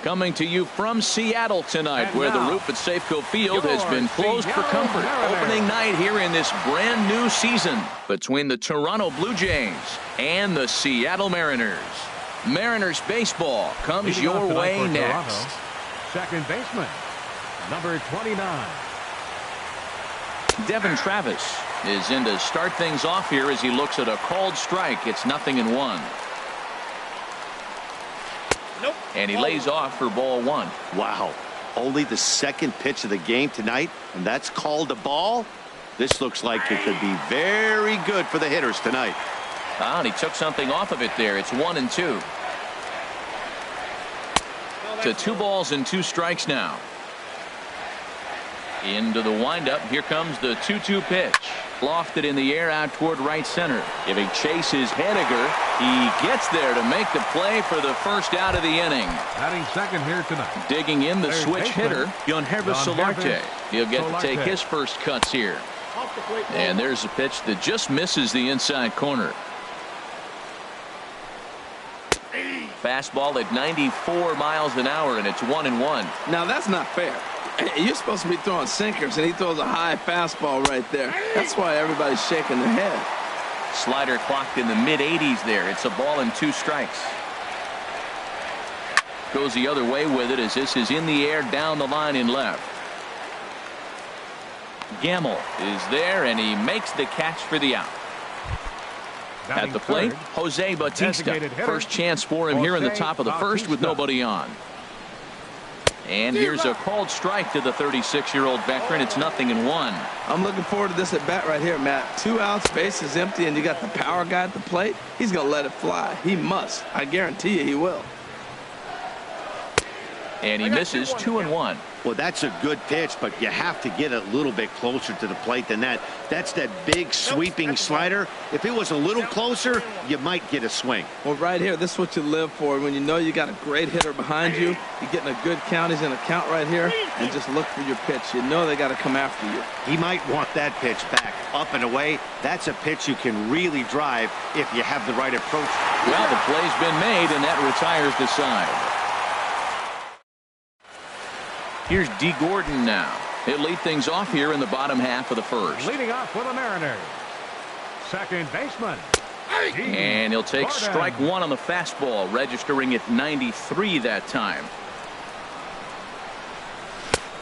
Coming to you from Seattle tonight, where the roof at Safeco Field has been closed for comfort. Opening night here in this brand new season between the Toronto Blue Jays and the Seattle Mariners. Mariners baseball comes your way next. Second baseman, number 29. Devin Travis is in to start things off here as he looks at a called strike. It's 0-1. Nope. And he lays off for ball one. Wow. Only the second pitch of the game tonight, and that's called a ball. This looks like it could be very good for the hitters tonight. And he took something off of it there. It's 1-2. To 2 balls and 2 strikes now. Into the windup. Here comes the 2-2 pitch. Lofted in the air out toward right center. Giving chase is Henniger. He gets there to make the play for the first out of the inning. Batting second here tonight. Digging in the switch hitter, Yonhervis Solarte. He'll get to take his first cuts here. And there's a pitch that just misses the inside corner. Fastball at 94 miles an hour, and it's 1-1. Now that's not fair. You're supposed to be throwing sinkers, and he throws a high fastball right there. That's why everybody's shaking their head. Slider clocked in the mid-80s there. It's a ball and 2 strikes. Goes the other way with it as this is in the air down the line in left. Gamble is there, and he makes the catch for the out. At the plate, Jose Bautista. First chance for him here in the top of the first with nobody on. And here's a called strike to the 36-year-old veteran. It's 0-1. I'm looking forward to this at bat right here, Matt. 2 outs, base is empty, and you got the power guy at the plate. He's going to let it fly. He must. I guarantee you he will. And he misses 2-1. Well, that's a good pitch, but you have to get a little bit closer to the plate than that. That's that big sweeping slider. If it was a little closer, you might get a swing. Well, right here, this is what you live for. When you know you got a great hitter behind you, you're getting a good count. He's in a count right here, and just look for your pitch. You know they got to come after you. He might want that pitch back, up and away. That's a pitch you can really drive if you have the right approach. Well, the play's been made, and that retires the side. Here's D. Gordon now. He'll lead things off here in the bottom half of the first. Leading off for the Mariners, second baseman. And he'll take strike one on the fastball, registering at 93 that time.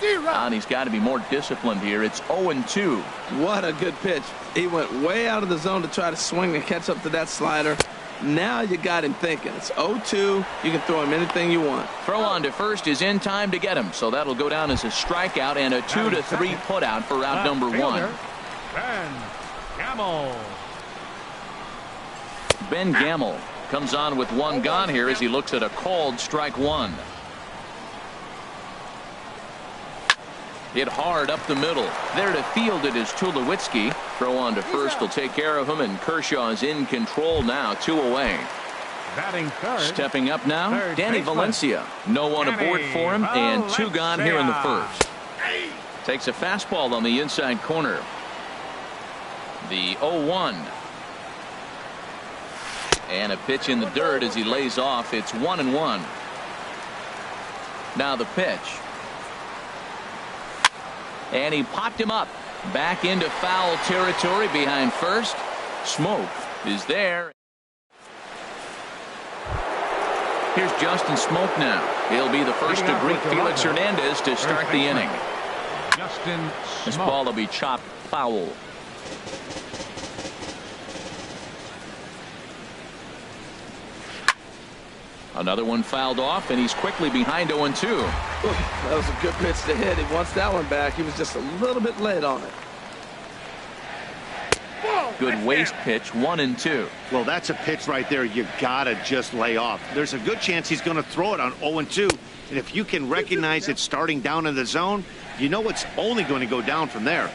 And he's got to be more disciplined here. It's 0-2. What a good pitch. He went way out of the zone to try to swing and catch up to that slider. Now you got him thinking. It's 0-2. You can throw him anything you want. Throw on to first is in time to get him. So that'll go down as a strikeout and a 2-3 putout for out number 1. Ben Gamble. Ben Gamble comes on with 1 gone here as he looks at a called strike 1. Hit hard up the middle. There to field it is Tulowitzki. Throw on to first will take care of him, and Kershaw is in control now. 2 away. Batting third. Stepping up now, Danny Valencia. No one aboard for him, and 2 gone here in the first. Takes a fastball on the inside corner. The 0-1. And a pitch in the dirt as he lays off. It's 1-1. Now the pitch. And he popped him up. Back into foul territory behind first. Smoke is there. Here's Justin Smoke now. He'll be the first to greet Felix Hernandez to start the inning. Justin Smoke. This ball will be chopped foul. Another one fouled off, and he's quickly behind 0-2. That was a good pitch to hit. He wants that one back. He was just a little bit late on it. Good waist pitch, 1-2. Well, that's a pitch right there you gotta just lay off. There's a good chance he's going to throw it on 0-2, and if you can recognize it starting down in the zone, you know it's only going to go down from there.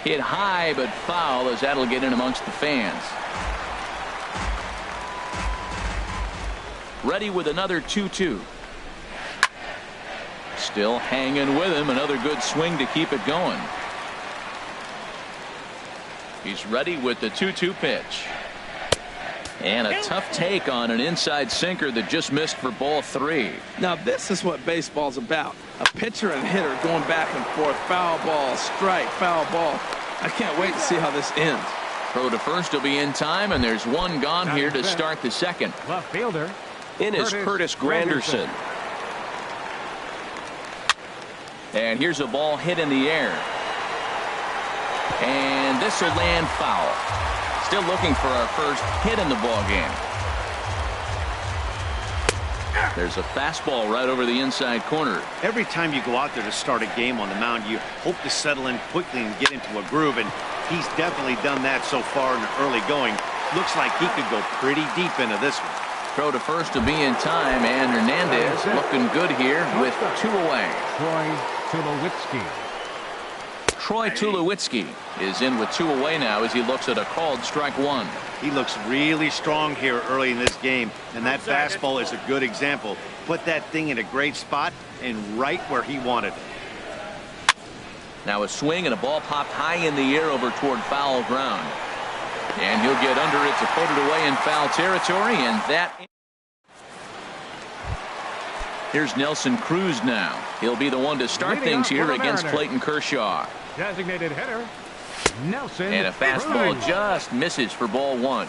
Hit high but foul as that'll get in amongst the fans. Ready with another 2-2. Still hanging with him. Another good swing to keep it going. He's ready with the 2-2 pitch. And a tough take on an inside sinker that just missed for ball 3. Now this is what baseball's about. A pitcher and hitter going back and forth. Foul ball, strike, foul ball. I can't wait to see how this ends. Throw to first will be in time, and there's one gone here to start the second. Left fielder. In is Curtis Granderson. And here's a ball hit in the air. And this will land foul. Still looking for our first hit in the ball game. There's a fastball right over the inside corner. Every time you go out there to start a game on the mound, you hope to settle in quickly and get into a groove, and he's definitely done that so far in the early going. Looks like he could go pretty deep into this one. Throw to first to be in time, and Hernandez looking good here with 2 away. Troy Tulowitzki is in with 2 away now as he looks at a called strike 1. He looks really strong here early in this game, and that fastball is a good example. Put that thing in a great spot and right where he wanted it. Now a swing and a ball popped high in the air over toward foul ground. And he'll get under it to put it away in foul territory, and that... Here's Nelson Cruz now. He'll be the one to start things here against Clayton Kershaw. Designated hitter, Nelson. And a fastball just misses for ball 1.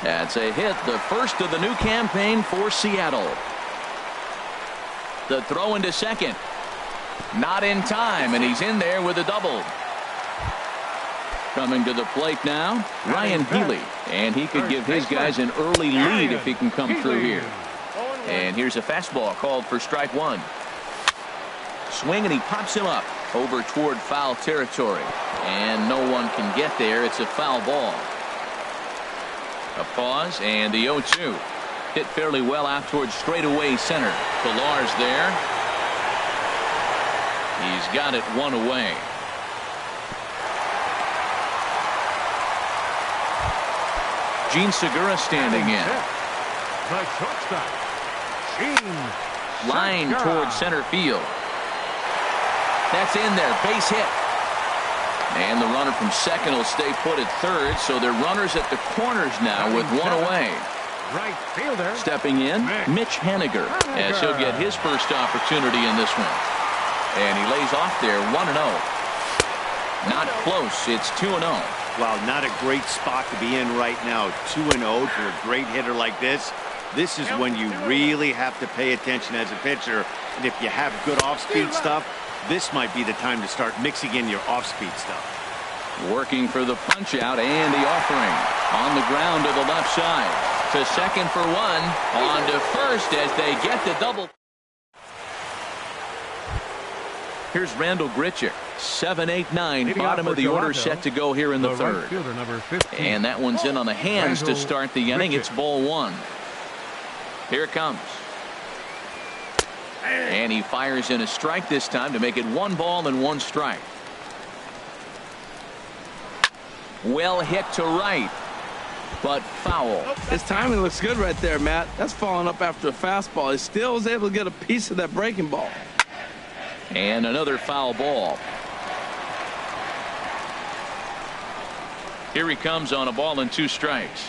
That's a hit, the first of the new campaign for Seattle. The throw into second. Not in time, and he's in there with a double. Coming to the plate now, Ryan Healy. And he could give his guys an early lead if he can come through here. And here's a fastball called for strike 1. Swing, and he pops him up over toward foul territory. And no one can get there. It's a foul ball. A pause, and the 0-2. Hit fairly well out towards straightaway center. Pilar's there. He's got it 1 away. Gene Segura standing in. The shortstop, Gene Line Segura. towards center field. That's in there. Base hit. And the runner from second will stay put at third, so they're runners at the corners now with 1 away. Right fielder. Stepping in, Mitch Haniger, as he'll get his first opportunity in this one. And he lays off there 1-0. Not close. It's 2-0. Wow, not a great spot to be in right now. 2-0 to a great hitter like this. This is when you really have to pay attention as a pitcher. And if you have good off-speed stuff, this might be the time to start mixing in your off-speed stuff. Working for the punch-out and the offering. On the ground to the left side. To second for 1. On to first as they get the double. Here's Randall Grichuk. 7-8-9. Bottom of the order set to go here in the third. Right fielder, number 15. And that one's in on the hands to start the inning. It's ball 1. Here it comes. And he fires in a strike this time to make it 1 ball and 1 strike. Well hit to right, but foul. His timing looks good right there, Matt. That's following up after a fastball. He still was able to get a piece of that breaking ball. And another foul ball. Here he comes on a ball and 2 strikes.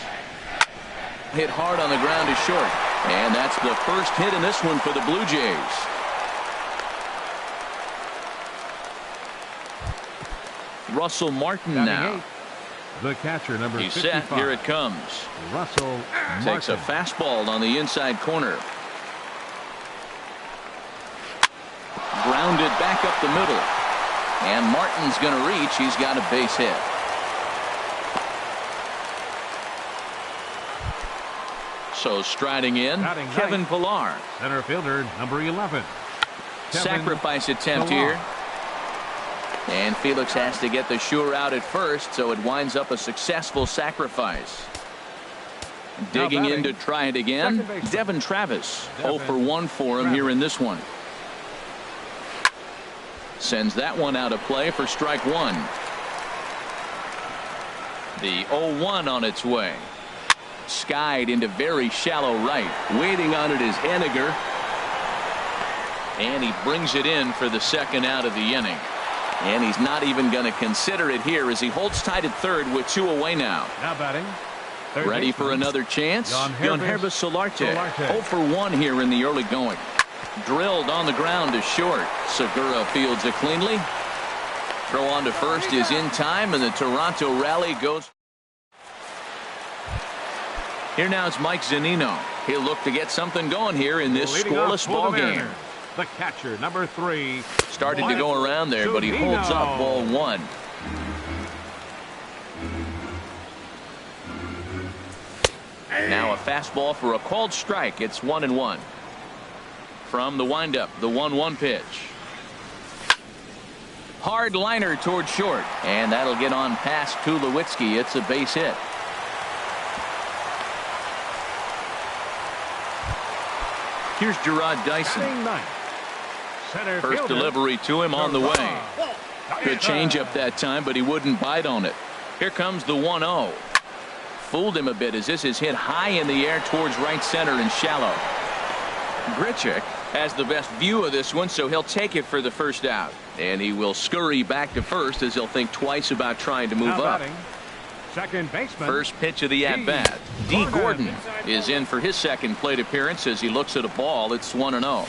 Hit hard on the ground is short. And that's the first hit in this one for the Blue Jays. Russell Martin now. The catcher, number He's 55. set. Here it comes. Russell Takes a Martin. fastball on the inside corner. Grounded back up the middle. And Martin's going to reach. He's got a base hit. So striding in, Batting Kevin ninth. Pilar. Center fielder, number 11. Kevin Sacrifice attempt Pilar. here. And Felix has to get the sure out at first, so it winds up a successful sacrifice. Digging in to try it again, Devin Travis. 0 for 1 for him here in this one. Sends that one out of play for strike 1. The 0-1 on its way. Skied into very shallow right. Waiting on it is Haniger. And he brings it in for the second out of the inning. And he's not even going to consider it here as he holds tight at third with 2 away now. Now batting. Ready for another chance? Yonhervis Solarte. 0 for 1 here in the early going. Drilled on the ground to short. Segura fields it cleanly. Throw on to first is in time, and the Toronto rally goes. Here now it's Mike Zunino. He'll look to get something going here in this scoreless ball game. The catcher, number 3. Started to go around there, but he holds up ball 1. Now a fastball for a called strike. It's 1-1. From the windup, the 1-1 pitch. Hard liner toward short, and that'll get on past Tulowitzki. It's a base hit. Here's Gerard Dyson. First delivery to him on the way. Good changeup that time, but he wouldn't bite on it. Here comes the 1-0. Fooled him a bit as this is hit high in the air towards right center and shallow. Grichuk has the best view of this one, so he'll take it for the first out. And he will scurry back to first as he'll think twice about trying to move up. Second baseman. First pitch of the at-bat. D. Gordon is in for his second plate appearance as he looks at a ball. It's 1-0.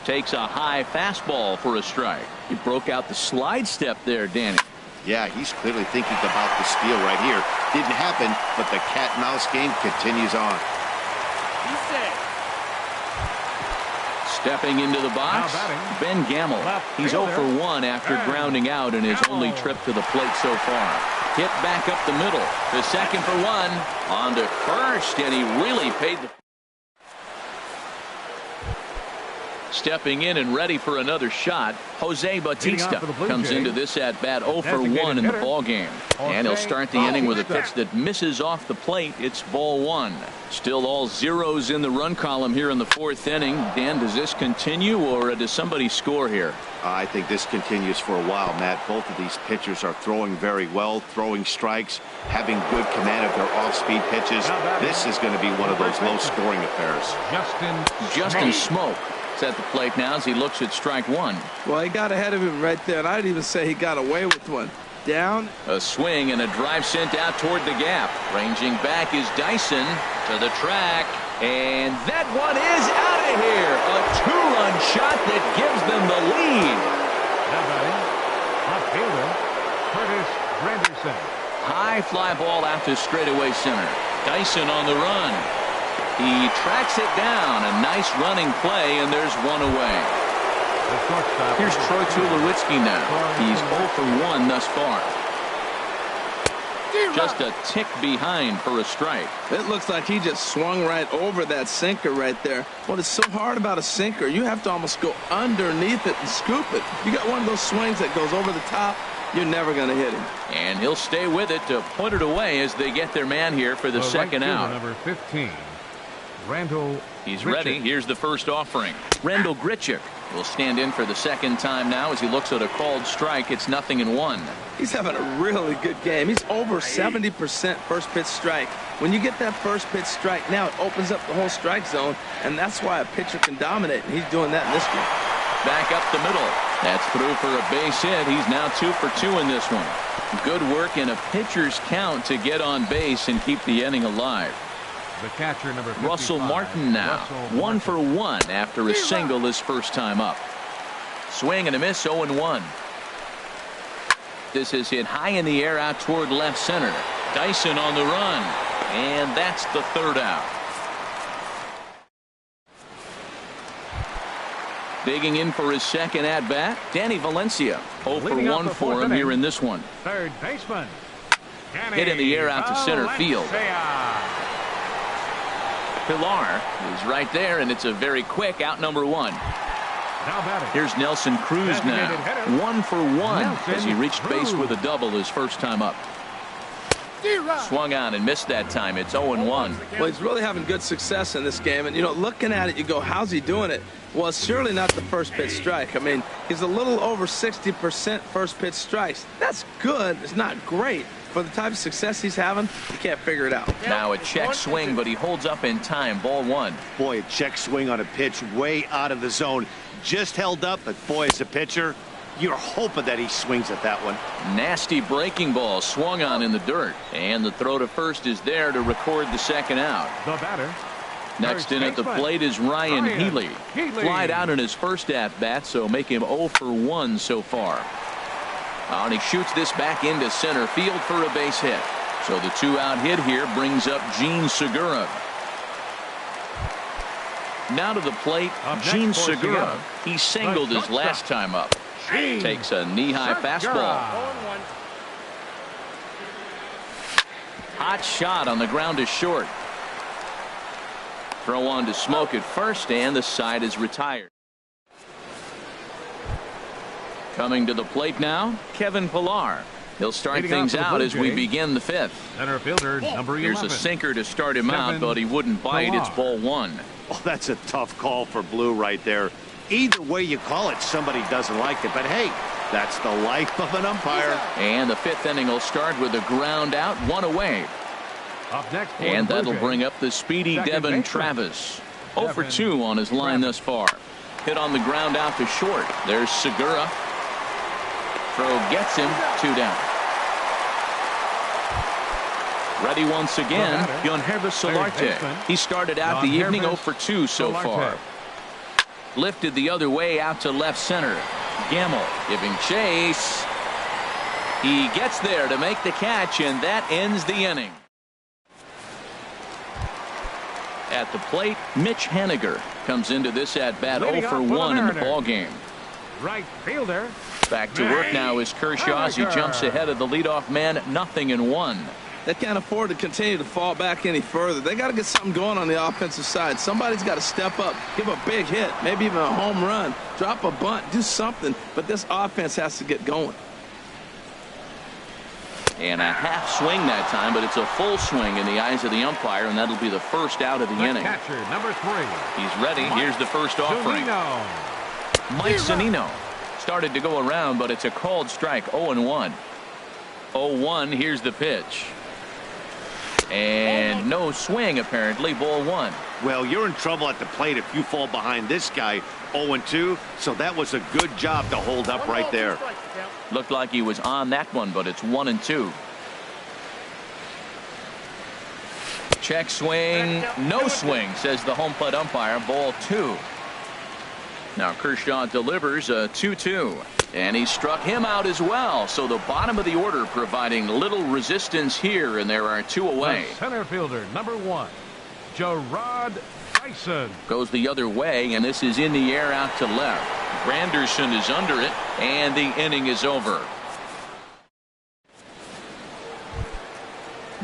Takes a high fastball for a strike. He broke out the slide step there, Danny. Yeah, he's clearly thinking about the steal right here. Didn't happen, but the cat-mouse game continues on. Stepping into the box, Ben Gamel. He's 0 for 1 after grounding out in his only trip to the plate so far. Hit back up the middle. The second for 1. On to first, and he really paid the... Stepping in and ready for another shot, Jose Bautista comes into this at-bat 0 for 1 in the ballgame. And he'll start the inning with a pitch that misses off the plate. It's ball 1. Still all zeros in the run column here in the 4th inning. Dan, does this continue, or does somebody score here? I think this continues for a while, Matt. Both of these pitchers are throwing very well, throwing strikes, having good command of their off-speed pitches. This is going to be one of those low-scoring affairs. Justin Smoke at the plate now as he looks at strike 1. Well, he got ahead of him right there, and I'd even say he got away with one. Down. A swing and a drive sent out toward the gap. Ranging back is Dyson to the track, and that one is out of here. A 2-run shot that gives them the lead. Left fielder, Curtis Granderson. High fly ball out to straightaway center. Dyson on the run. He tracks it down. A nice running play, and there's 1 away. Here's Troy Tulowitzki now. He's 0 for 1 thus far. Just a tick behind for a strike. It looks like he just swung right over that sinker right there. What is so hard about a sinker, you have to almost go underneath it and scoop it. You got one of those swings that goes over the top, you're never going to hit him. And he'll stay with it to put it away as they get their man here for the second out. Number 15. Randall He's Grichuk. ready. Here's the first offering. Randall Grichuk will stand in for the second time now as he looks at a called strike. It's 0-1. He's having a really good game. He's over 70% first pitch strike. When you get that first pitch strike, now it opens up the whole strike zone, and that's why a pitcher can dominate, and he's doing that in this game. Back up the middle. That's through for a base hit. He's now 2 for 2 in this one. Good work in a pitcher's count to get on base and keep the inning alive. The catcher, number 55, Russell Martin now. Russell 1 for 1 after a single his first time up. Swing and a miss, 0-1. This is hit high in the air out toward left center. Dyson on the run. And that's the third out. Digging in for his second at-bat, Danny Valencia. 0 for 1 for him here in this one. Third baseman. Hit in the air out to center field. Pilar is right there, and it's a very quick out number 1. Here's Nelson Cruz now. 1 for 1 as he reached base with a double his first time up. Swung on and missed that time. It's 0-1. Well, he's really having good success in this game. And, you know, looking at it, you go, how's he doing it? Well, it's surely not the first pitch strike. I mean, he's a little over 60% first pitch strikes. That's good. It's not great. For the type of success he's having, you can't figure it out. Now a check swing, but he holds up in time. Ball 1. Boy, a check swing on a pitch way out of the zone. Just held up, but boy, as a pitcher, You're hoping that he swings at that one. Nasty breaking ball swung on in the dirt. And the throw to first is there to record the second out. The batter. Next in at the plate is Ryan Healy. Flied out in his first at-bat, so make him 0 for 1 so far. And he shoots this back into center field for a base hit. So the 2-out hit here brings up Gene Segura. Now to the plate, Gene Segura. He singled his last time up. Takes a knee-high fastball. Hot shot on the ground is short. Throw on to Smoke at first, and the side is retired. Coming to the plate now, Kevin Pillar. He'll start things out as we begin the fifth. Center fielder, number 11. Here's a sinker to start him out, but he wouldn't bite. It's ball one. Oh, that's a tough call for Blue right there. Either way you call it, somebody doesn't like it. But hey, that's the life of an umpire. And the fifth inning will start with a ground out, one away. Up next, and that'll bring up the speedy Devin Travis. 0 for 2 on his line thus far. Hit on the ground out to short. There's Segura. Throw gets him, 2 down. Ready once again, Yonhervis Solarte. He started out the evening 0 for 2 so far. Lifted the other way out to left center. Gamble giving chase. He gets there to make the catch, and that ends the inning. At the plate, Mitch Haniger comes into this at bat 0 for 1 in the ball game. Right fielder. Back to work now is Kershaw as he jumps ahead of the leadoff man, 0-1. They can't afford to continue to fall back any further. They got to get something going on the offensive side. Somebody's got to step up, give a big hit, maybe even a home run, drop a bunt, do something. But this offense has to get going. And a half swing that time, but it's a full swing in the eyes of the umpire, and that'll be the first out of the inning. Catcher, number 3. He's ready. Here's the first offering. Mike Zunino started to go around, but it's a called strike. 0-1. 0-1. Here's the pitch. And no swing, apparently. Ball 1. Well, you're in trouble at the plate if you fall behind this guy. 0-2. So that was a good job to hold up right there. Looked like he was on that one, but it's 1-2. Check swing. No swing, says the home plate umpire. Ball 2. Now Kershaw delivers a 2-2. And he struck him out as well. So the bottom of the order providing little resistance here, and there are 2 away. The center fielder, number 1, Gerard Dyson. Goes the other way, and this is in the air out to left. Granderson is under it, and the inning is over.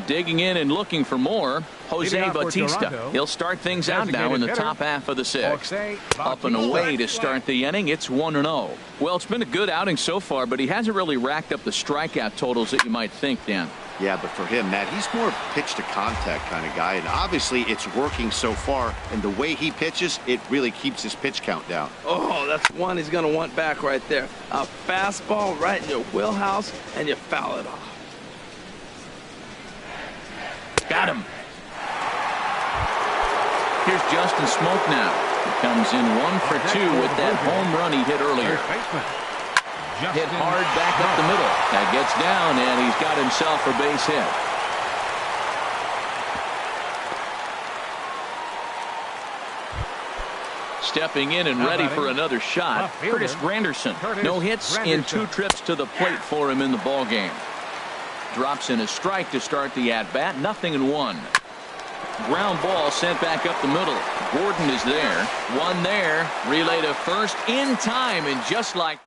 Digging in and looking for more, Jose Bautista. He'll start things out now in the top half of the 6th. Up and away to start the inning. It's 1-0. Well, it's been a good outing so far, but he hasn't really racked up the strikeout totals that you might think, Dan. Yeah, but for him, Matt, he's more pitch to contact kind of guy, and obviously it's working so far, and the way he pitches, it really keeps his pitch count down. Oh, that's one he's going to want back right there. A fastball right in your wheelhouse, and you foul it off. Got him. Here's Justin Smoke now. He comes in 1 for 2 with that home run he hit earlier. Hit hard back up the middle. That gets down, and he's got himself a base hit. Stepping in and ready for another shot, Curtis Granderson. No hits in 2 trips to the plate for him in the ball game. Drops in a strike to start the at-bat. 0-1. Ground ball sent back up the middle. Gordon is there. One there. Relay to first in time, and just like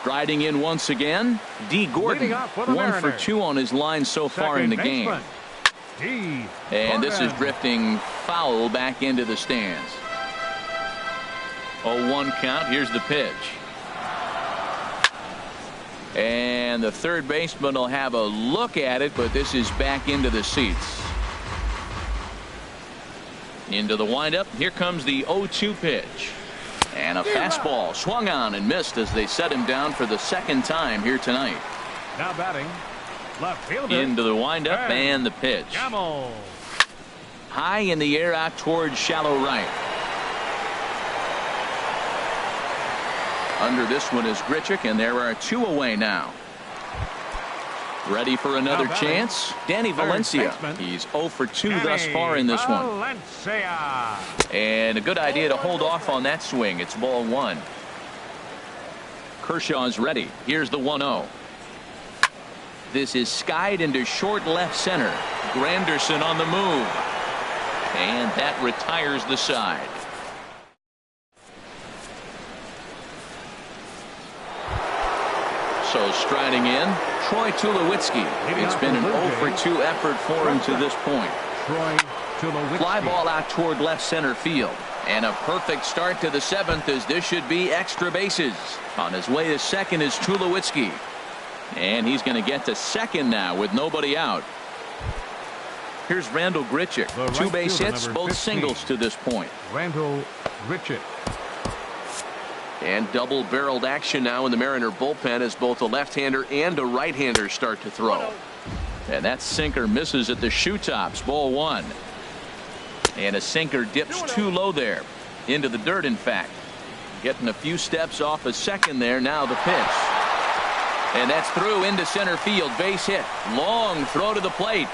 striding in once again, D. Gordon. 1 for 2 on his line so far in the game. And this is drifting foul back into the stands. 0-1 count. Here's the pitch. And the third baseman will have a look at it, but this is back into the seats. Into the windup. Here comes the 0-2 pitch. And a fastball swung on and missed as they set him down for the 2nd time here tonight. Now batting, left fielder. Into the windup and the pitch. High in the air out towards shallow right. Under this one is Grichuk, and there are 2 away now. Ready for another chance? Danny Valencia. He's 0 for 2 thus far in this one. And a good idea to hold off on that swing. It's ball 1. Kershaw's ready. Here's the 1-0. This is skied into short left center. Granderson on the move. And that retires the side. So striding in, Troy Tulowitzki. It's been an 0 for 2 effort for him to this point. Fly ball out toward left center field. And a perfect start to the 7th, as this should be extra bases. On his way to second is Tulowitzki. And he's going to get to second now with nobody out. Here's Randall Grichuk. 2 base hits, both singles to this point. Randall Grichuk. And double-barreled action now in the Mariner bullpen as both a left-hander and a right-hander start to throw. And that sinker misses at the shoe tops. Ball 1. And a sinker dips too low there. Into the dirt, in fact. Getting a few steps off a second there. Now the pitch. And that's through into center field. Base hit. Long throw to the plate.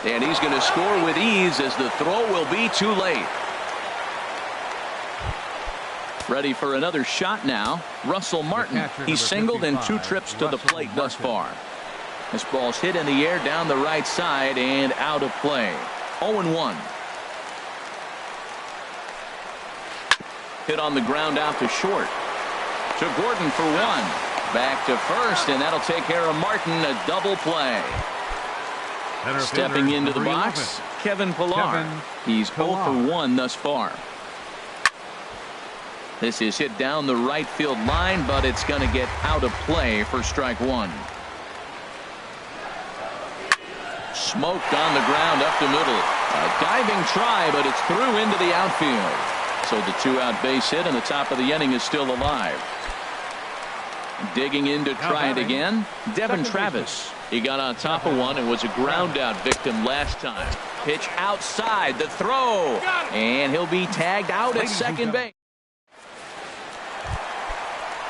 And he's going to score with ease, as the throw will be too late. Ready for another shot now. Russell Martin. He's singled in 2 trips to the plate thus far. This ball's hit in the air down the right side and out of play. 0-1. Hit on the ground out to short. To Gordon for 1. Back to first, and that'll take care of Martin. A double play. Stepping into the box, Kevin Pillar. He's 0 for 1 thus far. This is hit down the right field line, but it's going to get out of play for strike 1. Smoked on the ground up the middle. A diving try, but it's through into the outfield. So the 2-out base hit, and the top of the inning is still alive. Digging in to try it again, Devin Travis. He got on top of one and was a ground out victim last time. Pitch outside, the throw, and he'll be tagged out at second base.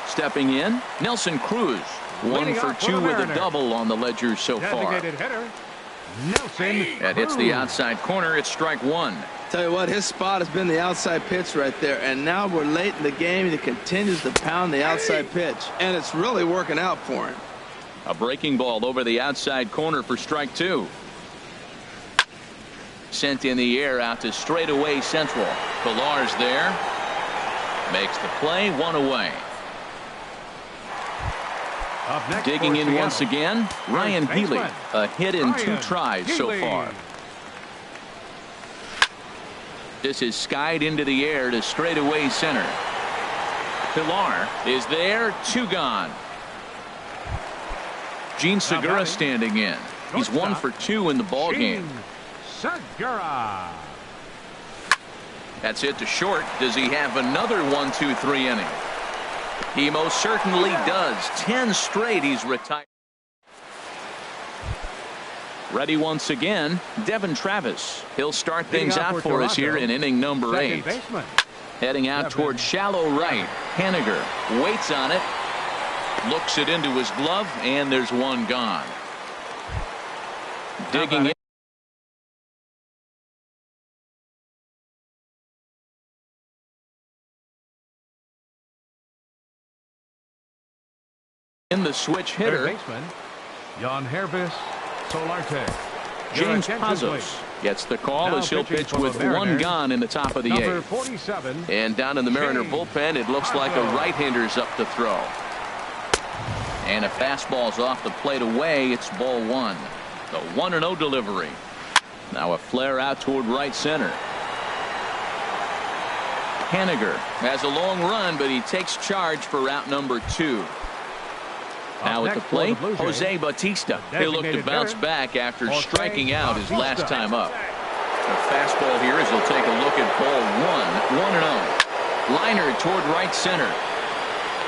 Stepping in, Nelson Cruz. 1 for 2 with a double on the ledger so far. That hits the outside corner. It's strike 1. Tell you what, his spot has been the outside pitch right there, and now we're late in the game. He continues to pound the outside pitch, and it's really working out for him. A breaking ball over the outside corner for strike 2. Sent in the air out to straightaway central. Pillar's there. Makes the play, 1 away. Digging in once again, Ryan Healy. A hit in 2 tries so far. This is skied into the air to straightaway center. Pillar is there, 2 gone. Gene Segura standing in. He's 1 for 2 in the ball game. Segura. That's it to short. Does he have another 1-2-3 inning? He most certainly does. 10 straight he's retired. Ready once again, Devin Travis. He'll start things out for us here in inning number 8. Heading out toward shallow right. Haniger waits on it. Looks it into his glove, and there's 1 gone. Digging in the switch hitter. James Pazos gets the call as he'll pitch with 1 gone in the top of the 8th. And down in the Mariner bullpen, it looks like a right-hander's up to throw. And a fastball's off the plate away. It's ball 1. The 1-0 delivery. Now a flare out toward right center. Haniger has a long run, but he takes charge for route number 2. Now at the plate, Jose Bautista. He'll look to bounce back after striking out his last time up. A fastball here as he'll take a look at ball 1. 1-0. Liner toward right center.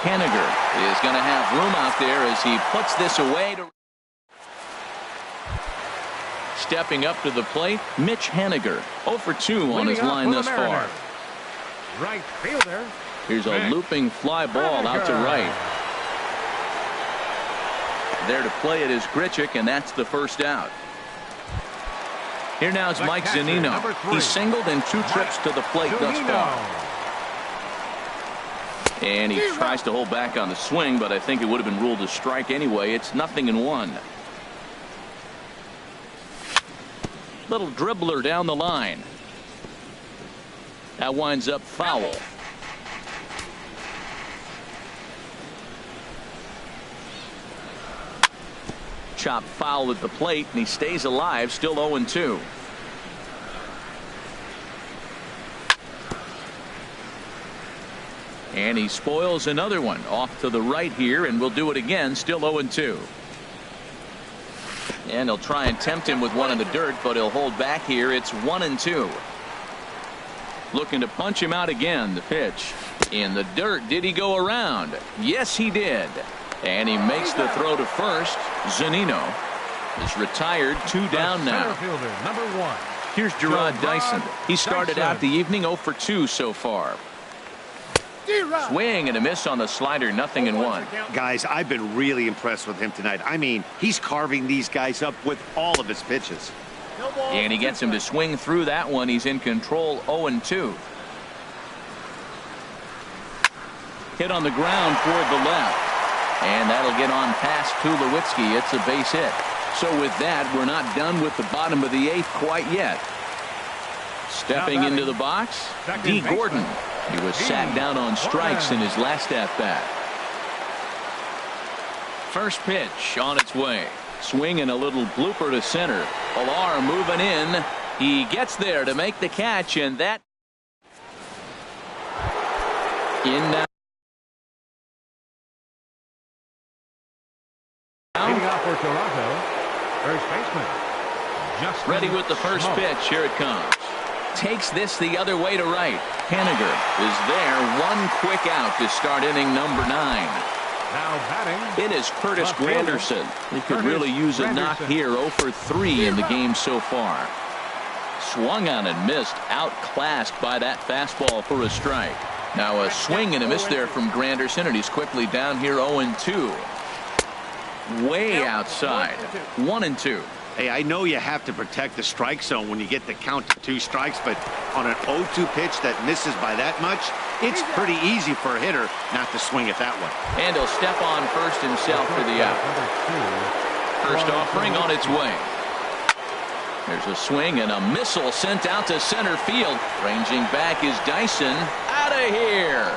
Haniger is going to have room out there as he puts this away. Stepping up to the plate, Mitch Haniger. 0 for 2 on his line thus far. Right fielder, Here's a looping fly ball out to right. There to play it is Grichuk, and that's the first out. Here now is Mike Zunino. He's singled in 2 trips to the plate thus far. And he tries to hold back on the swing, but I think it would have been ruled a strike anyway. It's 0-1. Little dribbler down the line. That winds up foul. Chop foul at the plate, and he stays alive, still 0-2. And he spoils another one off to the right here, and will do it again, still 0-2. And he'll try and tempt him with one in the dirt, but he'll hold back here. It's 1-2. Looking to punch him out again. The pitch in the dirt. Did he go around? Yes, he did. And he makes the throw to first. Zunino is retired, 2 down now. Number 1. Here's Gerard Dyson. He started out the evening 0 for 2 so far. Swing and a miss on the slider, 0-1. Guys, I've been really impressed with him tonight. I mean, he's carving these guys up with all of his pitches. And he gets him to swing through that one. He's in control, 0-2. Hit on the ground toward the left. And that'll get on past Tulowitzki. It's a base hit. So with that, we're not done with the bottom of the 8th quite yet. Stepping into the box, D. Gordon. He was sat down on strikes in his last at-bat. First pitch on its way. Swing and a little blooper to center. Pilar moving in. He gets there to make the catch, and that in now. Leading off for Toronto, first baseman. Ready with the first pitch. Here it comes. Takes this the other way to right. Henniger is there. 1 quick out to start inning number 9. Now batting. It is Curtis Granderson. He could really use a knock here. 0 for 3 in the game so far. Swung on and missed. Outclassed by that fastball for a strike. Now a swing and a miss there from Granderson, and he's quickly down here 0-2. Way outside. 1-2. Hey, I know you have to protect the strike zone when you get the count to 2 strikes, but on an 0-2 pitch that misses by that much, it's pretty easy for a hitter not to swing at that one. And he'll step on first himself for the out. First offering on its way. There's a swing and a missile sent out to center field. Ranging back is Dyson. Out of here.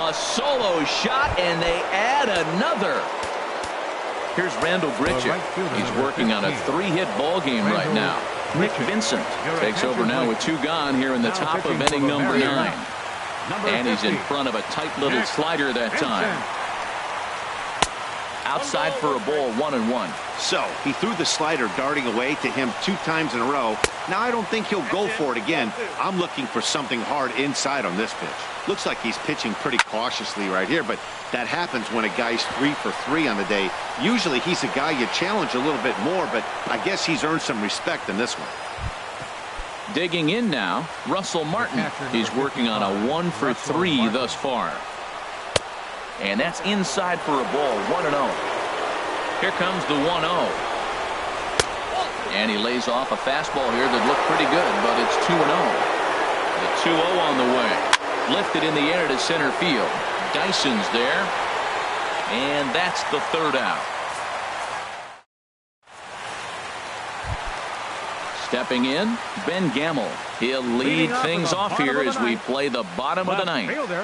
A solo shot, and they add another. Here's Randall Grichuk. He's working on a 3-hit ball game right now. Nick Vincent takes over now with 2 gone here in the top of inning number 9. And he's in front of a tight little slider that time. Outside for a ball, 1-1. So he threw the slider darting away to him 2 times in a row. Now I don't think he'll go for it again. I'm looking for something hard inside on this pitch. Looks like he's pitching pretty cautiously right here, but that happens when a guy's 3 for 3 on the day. Usually he's a guy you challenge a little bit more, but I guess he's earned some respect in this one. Digging in now, Russell Martin. He's working on a 1 for 3 thus far. And that's inside for a ball, 1-0. Here comes the 1-0. And he lays off a fastball here that looked pretty good, but it's 2-0. The 2-0 on the way. Lifted in the air to center field. Dyson's there. And that's the 3rd out. Stepping in, Ben Gamel. He'll lead things off here as we play the bottom of the 9th.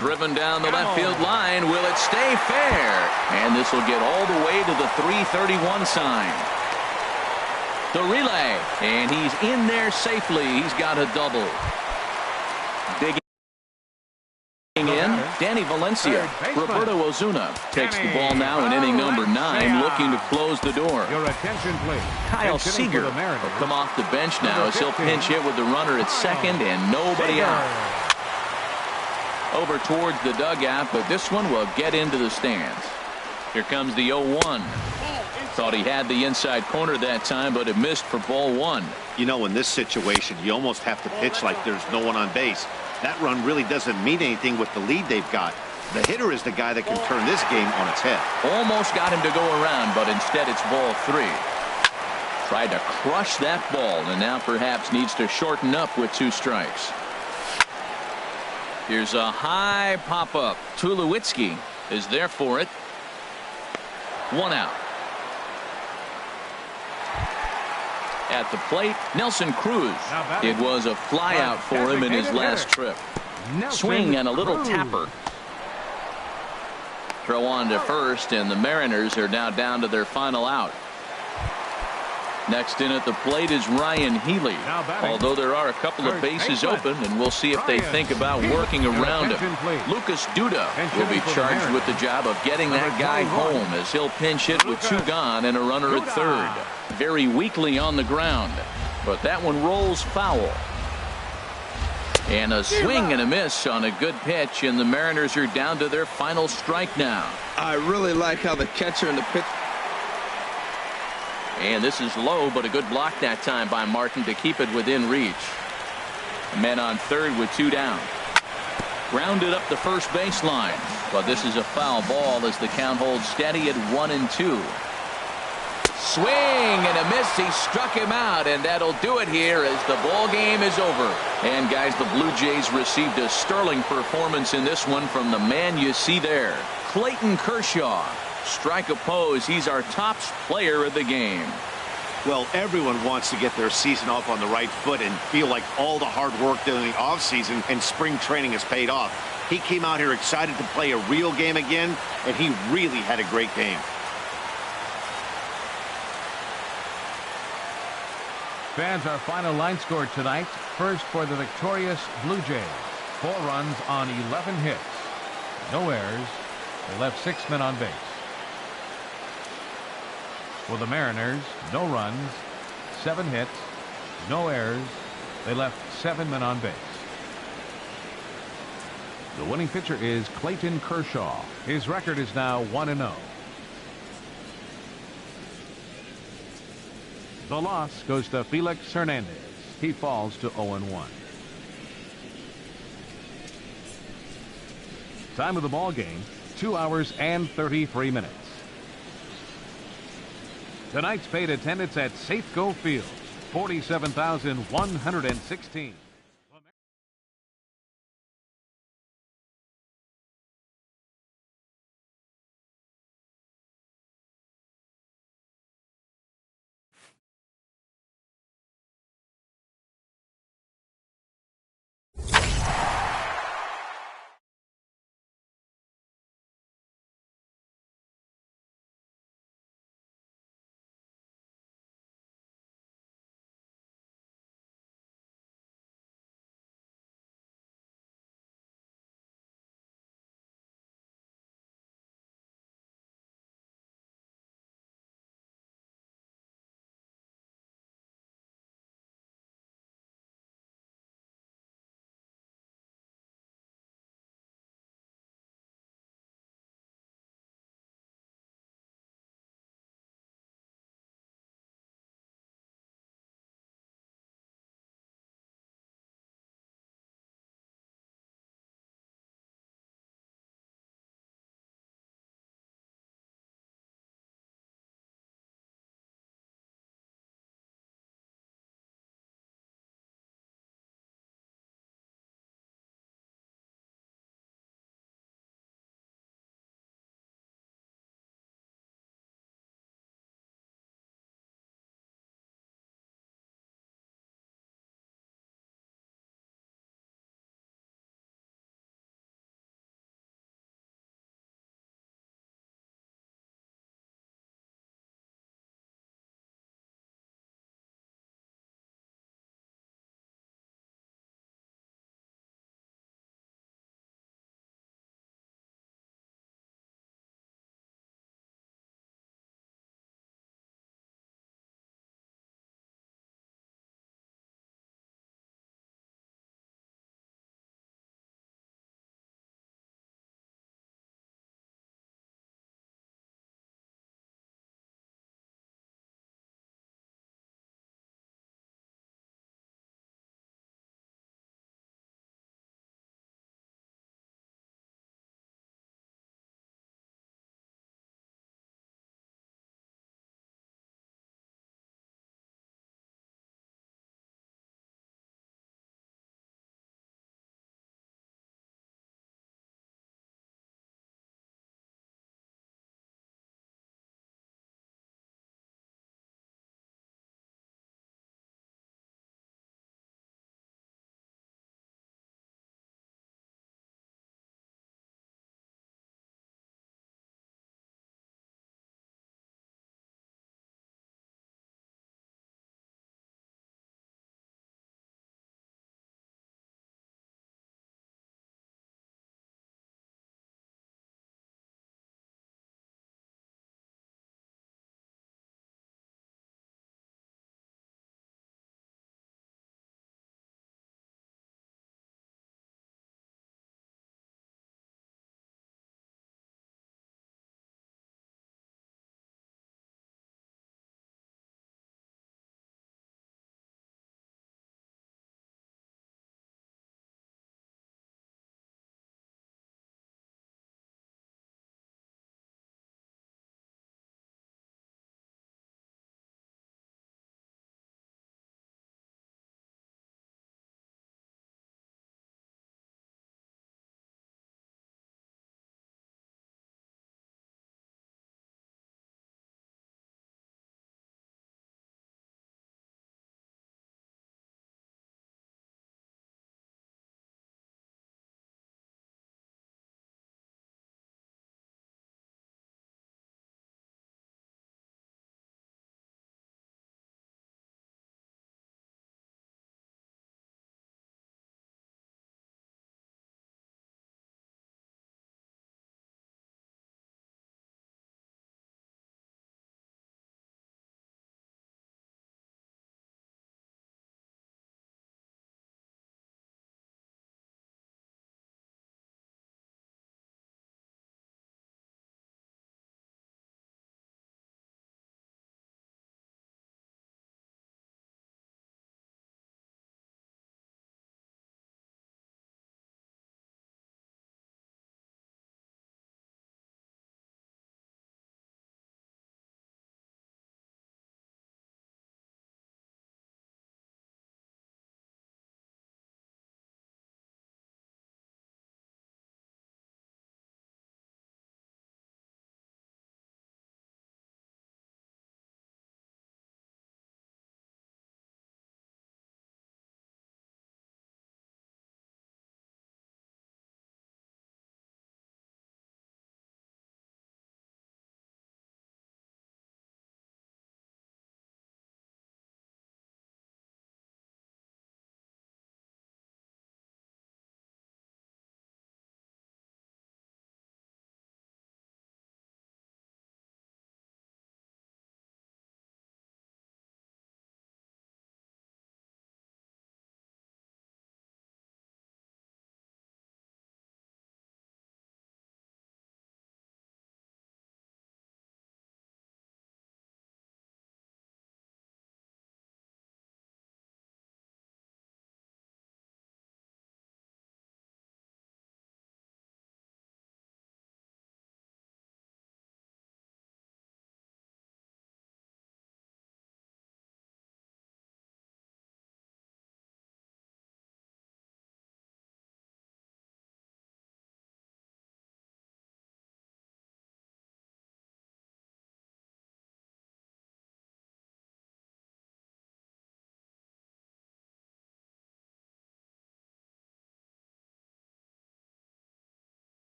Driven down the left field line. Will it stay fair? And this will get all the way to the 331 sign. The relay. And he's in there safely. He's got a double. Digging in, Danny Valencia. Roberto Ozuna takes the ball now in inning number 9, looking to close the door. Your attention, please. Kyle Seager will come off the bench now as he'll pinch hit with the runner at second and nobody out. Over towards the dugout, but this one will get into the stands. Here comes the 0-1. Thought he had the inside corner that time, but it missed for ball 1. You know, in this situation, you almost have to pitch like there's no one on base. That run really doesn't mean anything with the lead they've got. The hitter is the guy that can turn this game on its head. Almost got him to go around, but instead it's ball 3. Tried to crush that ball, and now perhaps needs to shorten up with 2 strikes. Here's a high pop-up. Tulowitzki is there for it. 1 out. At the plate, Nelson Cruz. It was a flyout for him in his last trip. Swing and a little tapper. Throw on to first, and the Mariners are now down to their final out. Next in at the plate is Ryan Healy. Although there are a couple of bases open, and we'll see if they think about working around him. Lucas Duda will be charged with the job of getting that guy home, as he'll pinch hit with 2 gone and a runner at third. Very weakly on the ground, but that one rolls foul. And a swing and a miss on a good pitch, and the Mariners are down to their final strike now. I really like how the catcher and the pitcher. And this is low, but a good block that time by Martin to keep it within reach. Men on third with 2 down. Grounded up the first baseline, but this is a foul ball as the count holds steady at 1-2. Swing and a miss. He struck him out, and that'll do it here as the ball game is over. And guys, the Blue Jays received a sterling performance in this one from the man you see there, Clayton Kershaw. Strike opposed. He's our top player of the game. Well, everyone wants to get their season off on the right foot and feel like all the hard work during the offseason and spring training has paid off. He came out here excited to play a real game again, and he really had a great game. Fans, our final line score tonight. First for the victorious Blue Jays. 4 runs on 11 hits. No errors. They left 6 men on base. For the Mariners, no runs, 7 hits, no errors. They left 7 men on base. The winning pitcher is Clayton Kershaw. His record is now 1-0. The loss goes to Felix Hernandez. He falls to 0-1. Time of the ball game, 2 hours and 33 minutes. Tonight's paid attendance at Safeco Field, 47,116.